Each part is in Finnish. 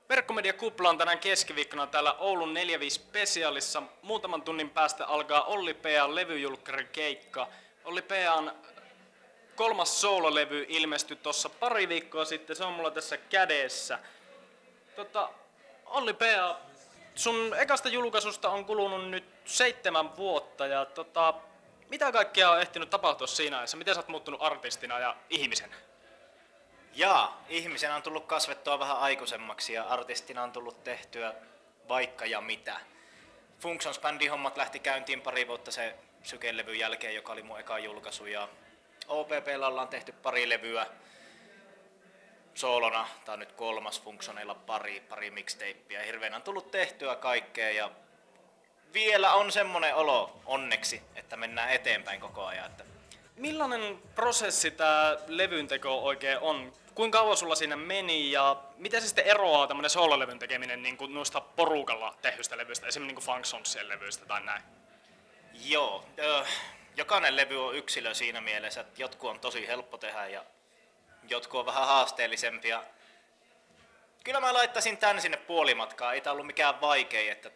Verkkomedia Kupla on tänään keskiviikkona täällä Oulun 4-5 Specialissa. Muutaman tunnin päästä alkaa Olli P.A. levyjulkkarikeikka. Olli P.A.:n 3. soololevy ilmestyi tuossa pari viikkoa sitten, se on mulla tässä kädessä. Olli P.A., sun ekasta julkaisusta on kulunut nyt 7 vuotta ja mitä kaikkea on ehtinyt tapahtua siinä ajassa? Miten sä oot muuttunut artistina ja ihmisenä? Ihmisenä on tullut kasvettua vähän aikuisemmaksi ja artistina on tullut tehtyä vaikka ja mitä. Functions-bändin hommat lähti käyntiin pari vuotta se Syke-levyn jälkeen, joka oli mun eka julkaisu. Ja OPP:llä ollaan tehty pari levyä soolona, tää on nyt 3. Functioneilla pari mixtapeä. Hirveän on tullut tehtyä kaikkea ja vielä on semmonen olo onneksi, että mennään eteenpäin koko ajan. Että millainen prosessi tää levyn teko oikein on? Kuinka kauan sulla siinä meni ja miten se sitten eroaa tämmönen soololevyn tekeminen niin kuin noista porukalla tehdyistä levyistä, esimerkiksi niin kuin Functionsien levyistä tai näin? Jokainen levy on yksilö siinä mielessä, että jotkut on tosi helppo tehdä ja jotkut on vähän haasteellisempia. Kyllä mä laittaisin tän sinne puolimatkaan, ei tää ollut mikään vaikea, että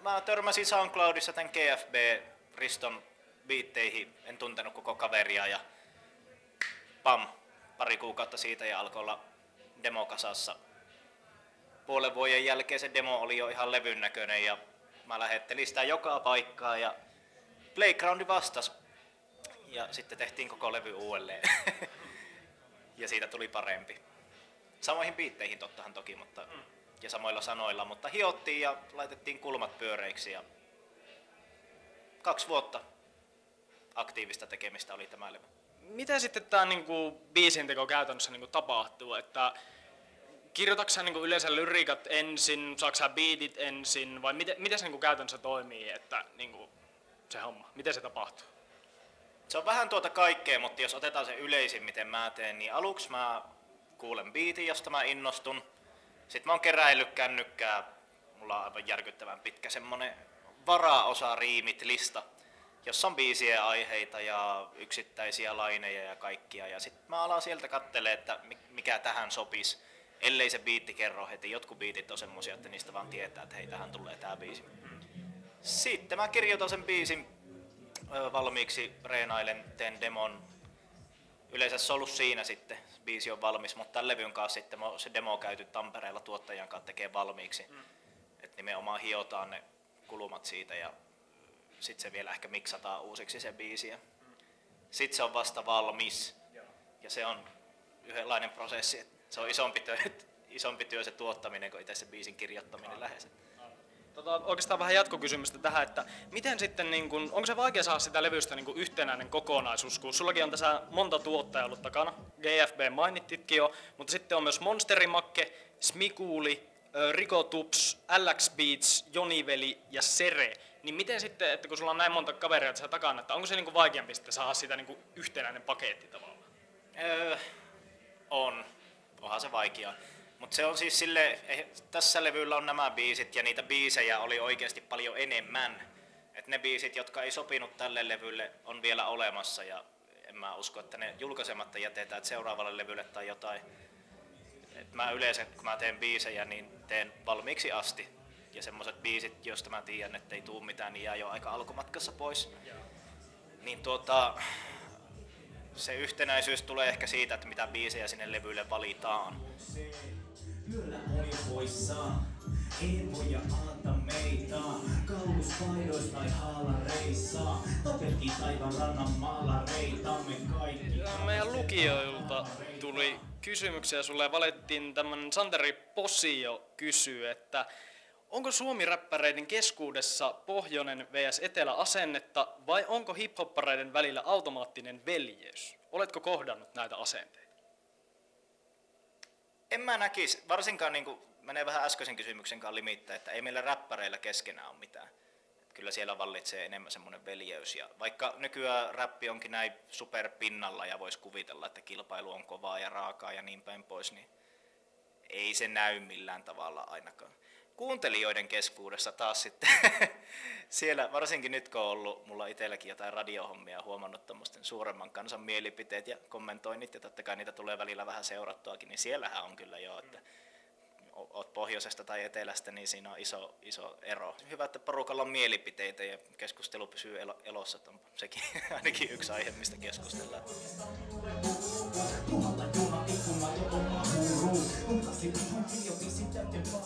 mä törmäsin SoundCloudissa tän GFB Riston biitteihin, en tuntenut koko kaveria ja pari kuukautta siitä ja alkoi olla demo kasassa. Puolen vuoden jälkeen se demo oli jo ihan levyn näköinen ja mä lähettelin sitä joka paikkaan ja Playground vastasi ja sitten tehtiin koko levy uudelleen ja siitä tuli parempi. Samoihin biitteihin tottahan toki, ja samoilla sanoilla, mutta hiottiin ja laitettiin kulmat pyöreiksi ja 2 vuotta aktiivista tekemistä oli tämä levy. Miten sitten tää niinku biisinteko käytännössä niinku tapahtuu, että kirjoitatko sä niinku yleensä lyriikat ensin, saatko sä beatit ensin vai miten se niinku käytännössä toimii, että niinku se homma, miten se tapahtuu? Se on vähän kaikkea, mutta jos otetaan se yleisin miten mä teen, niin aluksi mä kuulen biitin, josta mä innostun. Sitten mä oon keräillyt kännykkää, mulla on aivan järkyttävän pitkä semmonen varaosa riimit lista, jossa on biisien aiheita ja yksittäisiä laineja ja kaikkia. Ja sitten mä alan sieltä kattelee, että mikä tähän sopisi, ellei se biitti kerro heti. Jotkut biitit on semmosia, että niistä vaan tietää, että hei, tähän tulee tää biisi. Sitten mä kirjoitan sen biisin valmiiksi, reenailen, teen demon. Yleensä se on ollut siinä sitten, biisi on valmis, mutta tämän levyn kanssa sitten se demo käyty Tampereella tuottajan kanssa tekee valmiiksi. Et nimenomaan hiotaan ne kulmat siitä ja sitten se vielä ehkä miksataan uusiksi se biisi. Sitten se on vasta valmis ja se on yhdenlainen prosessi. Se on isompi työ se tuottaminen kuin itse se biisin kirjoittaminen lähes. Oikeastaan vähän jatkokysymystä tähän, että miten sitten, onko se vaikea saada sitä levystä yhtenäinen kokonaisuus, kun sullakin on tässä monta tuottajaa ollut takana, GFB mainittitkin jo, mutta sitten on myös Monsterimakke, Smikuuli, Rico Tups, LX Beats, Joniveli ja Sere. Niin miten sitten, että kun sulla on näin monta kaveria tässä takana, että onko se vaikeampi sitten saada sitä yhtenäinen paketti tavallaan? Onhan se vaikeaa. Mutta se on siis tässä levyllä on nämä biisit ja niitä biisejä oli oikeasti paljon enemmän. Et ne biisit, jotka ei sopinut tälle levylle, on vielä olemassa ja en mä usko, että ne julkaisematta jätetään seuraavalle levylle tai jotain. Et mä yleensä, kun mä teen biisejä, niin teen valmiiksi asti. Ja semmoset biisit, joista mä tiedän, että ei tuu mitään, niin jää jo aika alkumatkassa pois. Niin se yhtenäisyys tulee ehkä siitä, että mitä biisejä sinne levylle valitaan. Yöllä moni poissaan, ei voi anta meitä, kauluspaidoista tai haalareissa, topelkin taivan rannan maalareitamme kaikki. Meidän lukijoilta tuli kysymyksiä sulle ja valittiin tämmönen Santeri Posio kysyy, että onko suomi-räppäreiden keskuudessa pohjoinen vs. etelä-asennetta vai onko hiphoppareiden välillä automaattinen veljeys? Oletko kohdannut näitä asenteita? En mä näkisi, varsinkaan menee vähän äskeisen kysymyksen kanssa limittäin, että ei meillä räppäreillä keskenään ole mitään. Kyllä siellä vallitsee enemmän semmoinen veljeys. Ja vaikka nykyään räppi onkin näin superpinnalla ja voisi kuvitella, että kilpailu on kovaa ja raakaa ja niin päin pois, niin ei se näy millään tavalla ainakaan. kuuntelijoiden keskuudessa taas sitten siellä, varsinkin nyt kun on ollut mulla itselläkin jotain radiohommia, huomannut tämmöisten suuremman kansan mielipiteet ja kommentoinnit, ja totta kai niitä tulee välillä vähän seurattuakin, niin siellähän on kyllä jo, että oot pohjoisesta tai etelästä, niin siinä on iso ero. Hyvä, että porukalla on mielipiteitä ja keskustelu pysyy elossa, on sekin ainakin yksi aihe, mistä keskustellaan. Tuhalla juona ikkuna jo oma huuruu. Tuntasit ihan jo pisin täyteen vaan